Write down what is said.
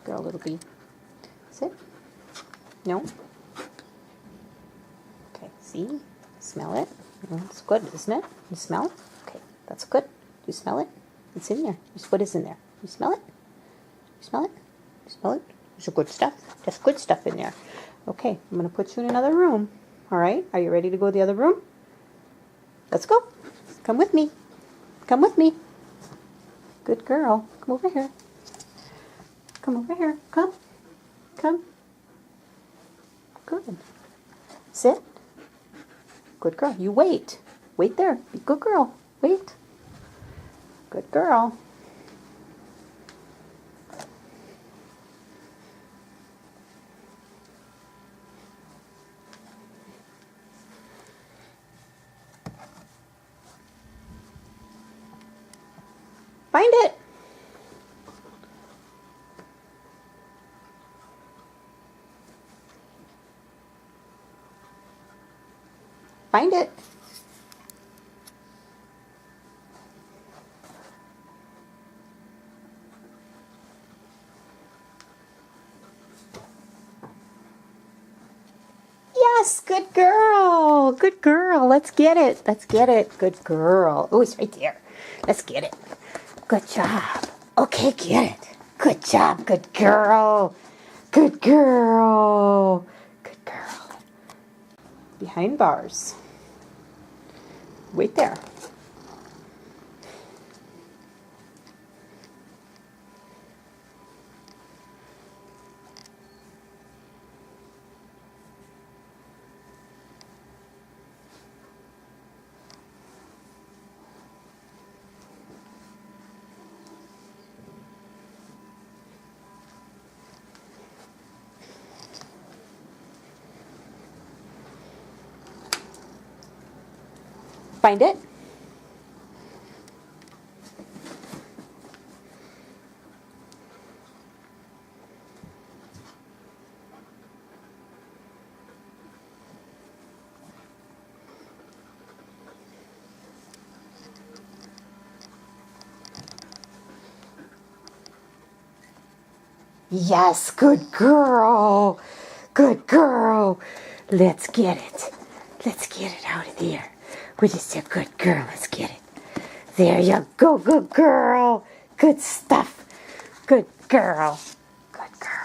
girl, little bee. Sit. No. Okay, see? Smell it. It's good, isn't it? You smell it? Okay, that's good. Do you smell it? It's in there. What is in there? You smell it? You smell it? You smell it? There's good stuff. There's good stuff in there. Okay, I'm going to put you in another room. All right? Are you ready to go to the other room? Let's go. Come with me. Come with me. Good girl. Come over here. Come over here. Come. Come. Good. Sit. Good girl. You wait. Wait there. Be good girl. Wait. Good girl. Find it. Find it. Yes, good girl. Good girl. Let's get it. Let's get it. Good girl. Oh, it's right there. Let's get it. Good job. Okay, get it. Good job. Good girl. Good girl. Good girl. Behind bars. Wait there. Find it. Yes, good girl. Good girl. Let's get it. Let's get it out of there. We're just a good girl. Let's get it. There you go. Good girl. Good stuff. Good girl. Good girl.